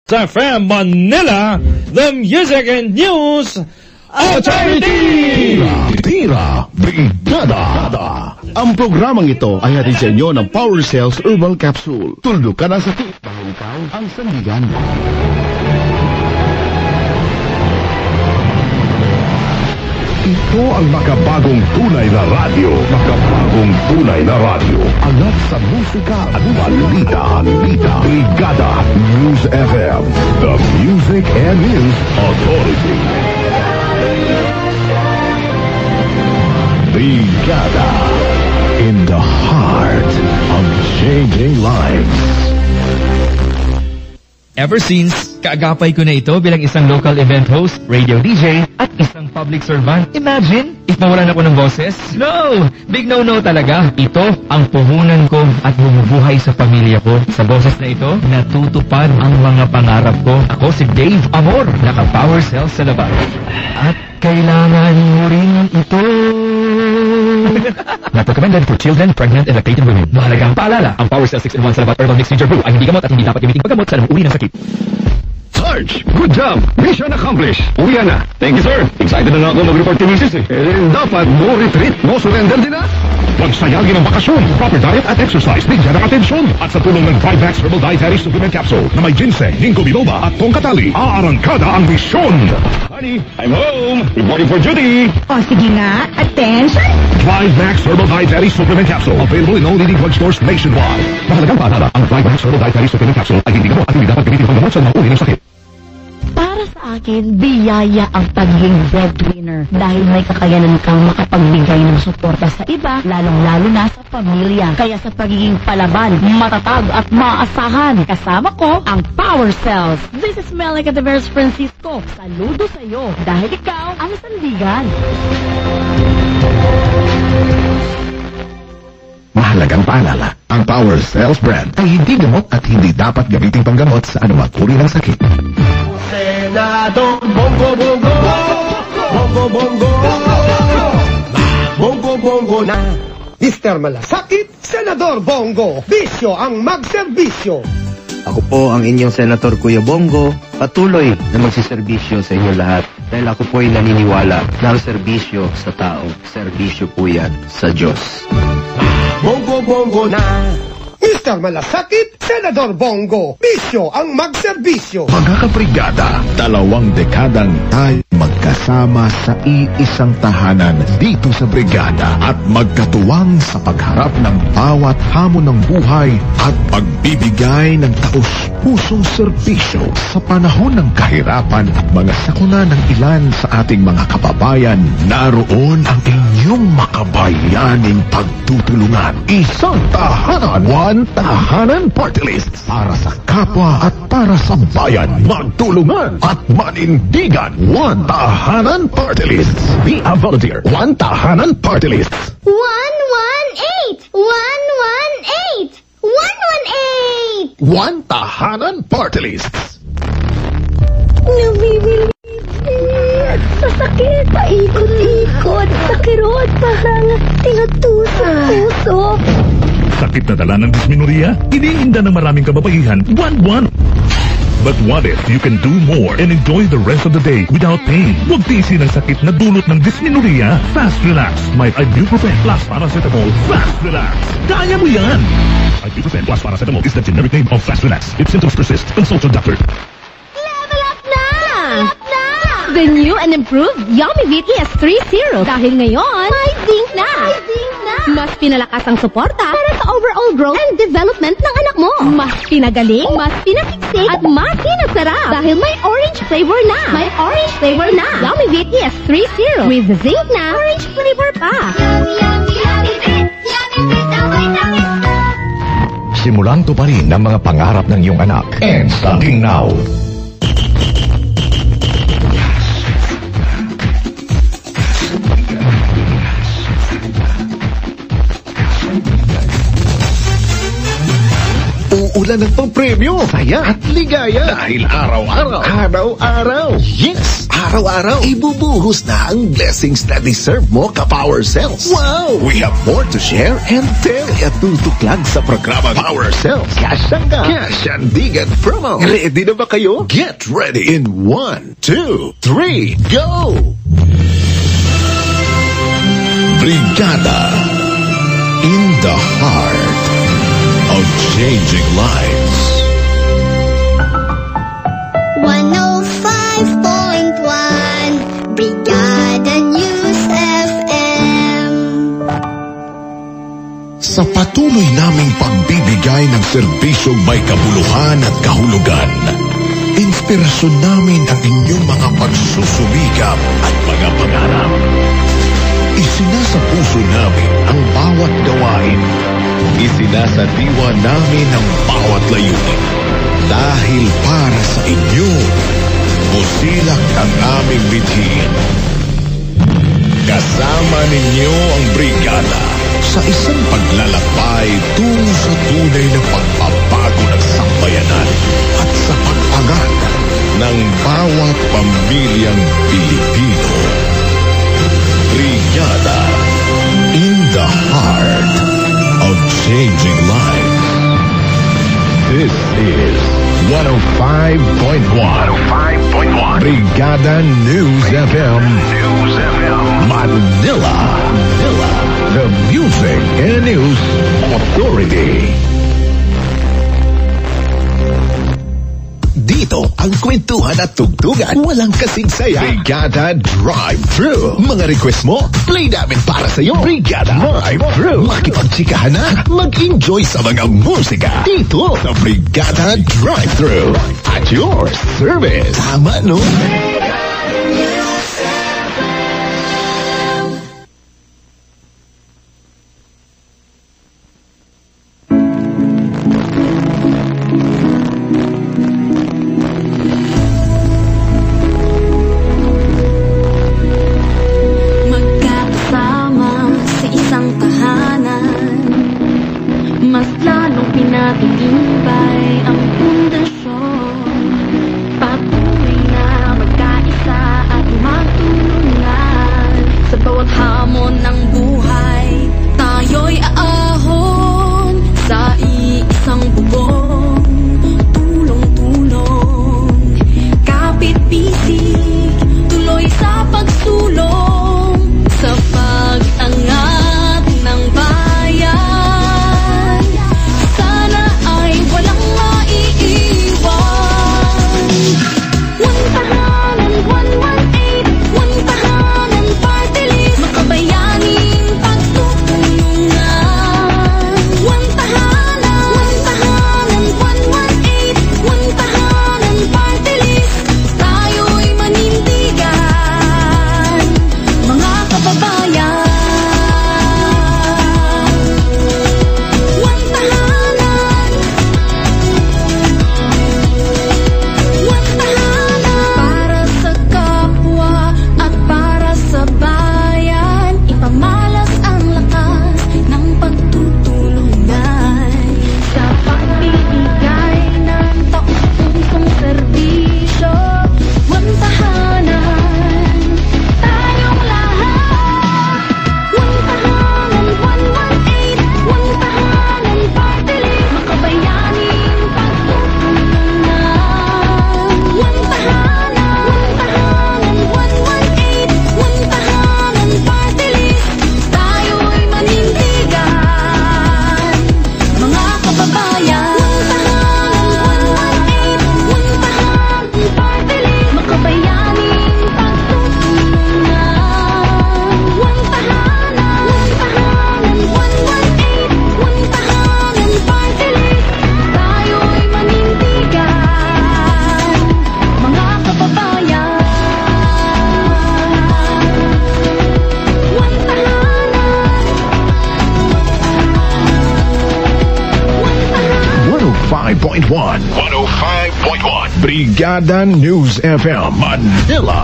FM Manila, the Music and News Authority! Tira Brigada! Ang programang ito ay hatid sa inyo ng Power Cells Herbal Capsule. Tuldo ka ng sakit dahil ikaw ang sandigan. Ito ang makabagong tunay na radyo. Makabagong tunay na radyo. Angat sa musika at balita. Brigada News FM. The Music and News Authority. Brigada. In the heart of changing lives. Ever since, kaagapay ko na ito bilang isang local event host, radio DJ, at isang public servant. Imagine, if mawalan ako ng boses? No! Big no-no talaga. Ito ang puhunan ko at bumubuhay sa pamilya ko. Sa boses na ito, natutupad ang mga pangarap ko. Ako si Dave Amor, naka-Power Cells sa labas. At kailangan mo rin ito. Not recommended for children, pregnant, and lactating women. Mahalagang paalala, ang Power Cells 6-in-1 Salabat Herbal Mixed Ginger Brew ay hindi gamot at hindi dapat gamitin paggamot sa anong uri ng sakit. Sarge, good job! Mission accomplished! Uwi na! Thank you, sir! Excited na ako mag-report to Mrs. Dapat no retreat, no surrender din na! Huwag sayagin ang bakasyon, proper diet at exercise, bigyan ng atensyon. At sa tulong ng 5-Max Herbal Dietary Supplement Capsule na may ginseng, ginkgo biloba at tongkatali, aarangkada ang misyon! Honey, I'm home! Reporting for duty! O sige nga, attention! 5-Max Herbal Dietary Supplement Capsule. Available in all leading drugstores nationwide. Mahalagang paalala, ang 5-Max Herbal Dietary Supplement Capsule ay hindi gamot at hindi dapat gamitin panggamot sa mga uri ng sakit. Para sa akin, biyaya ang pagiging breadwinner dahil may kakayanan kang makapagbigay ng suporta sa iba, lalong-lalo na sa pamilya. Kaya sa pagiging palaban, matatag at maaasahan, kasama ko ang Power Cells. This is Melika de Veras Francisco. Saludo sa iyo dahil ikaw ang sandigan. Mahalagang paalala, ang Power Cells brand ay hindi gamot at hindi dapat gamitin panggamot sa anumang uri ng sakit. Senador Bongo Bongo, Bongo Bongo, Bongo Bongo na. Mr. Malasakit, Senador Bongo, bisyo ang magserbisyo. Ako po ang inyong Senator Kuya Bongo, patuloy na magsiservisyo sa inyo lahat dahil ako po ay naniniwala na ang serbisyo sa tao, serbisyo po yan sa Diyos. Bongo Bongo na. Mr. Malasakit, Senador Bongo, bisyo ang magserbisyo. Mga kabrigada, 2 dekadang tayo magkasama sa iisang tahanan dito sa brigada at magkatuwang sa pagharap ng bawat hamon ng buhay at pagbibigay ng taus-pusong serbisyo sa panahon ng kahirapan at mga sakuna ng ilan sa ating mga kababayan. Naroon ang inyong makabayaning pagtutulungan. Isang tahanan, one tahanan party list para sa kapwa at para sa bayan. Magtulungan at manindigan. One tahanan party list. Be a volunteer. One tahanan party list. 118! 118! 118! One tahanan party list. Nabibilis. Masakit. Paikot-ikot. Sa kirot. Parang tinutusok-tusok. Sakit na dala ng dysmenorrhea? Iniinda ng maraming kababaihan buwan-buwan. But what if you can do more and enjoy the rest of the day without pain? Huwag tiisin ang sakit na dulot ng dysmenorrhea. Fast Relax. May ibuprofen plus paracetamol. Fast Relax. Kaya mo yan! Ibuprofen plus paracetamol is the generic name of Fast Relax. If symptoms persist, consult your doctor. Level up na! The new and improved Yummy Beat ES30 dahil ngayon, may zinc na! Mas pinalakas ang suporta para sa overall growth and development ng anak mo. Mas pinagaling, mas pinakiksik, at mas pinasarap dahil may orange flavor na. May orange flavor na. Yummy Beat ES30 with zinc na orange flavor pa. Yummy Beat na vitamins na. Simulan to pa rin ang mga pangarap ng iyong anak. And starting now. uulan ng pampremyo, saya at ligaya. Dahil araw-araw. Yes, araw-araw. Ibubuhos na ang blessings na deserve mo ka-Power Cells. Wow! We have more to share and tell. Kaya tutuklag sa programa Power Cells. Kasyandigan promo. Ready na ba kayo? Get ready in 1, 2, 3, go! Brigada in the heart of changing lives. 105.1 Brigada News FM. Sa patuloy naming pagbibigay ng serbisyong may kabuluhan at kahulugan, inspirasyon namin ang inyong mga pagsusumikap at mga pangarap. Isinasapuso namin ang bawat gawain. Isinasadiwa namin ang bawat layunin. Dahil para sa inyo, busilak ang aming bithin. Kasama ninyo ang brigada sa isang paglalakbay tungo sa tunay na pagbabago ng sambayanan at sa pag-angat ng bawat pamilyang Pilipino. Brigada in the heart of changing lives. This is 105.1 Brigada News FM Manila, the Music and News Authority. Dito ang kwentuhan at tugtugan, walang kasing saya. Brigada Drive-Thru. Mga request mo, play namin para sa'yo. Brigada Drive-Thru. Makipagtsikahan na, mag-enjoy sa mga musika. Dito sa Brigada Drive-Thru. At your service. Tama, no? Brigada News FM Manila.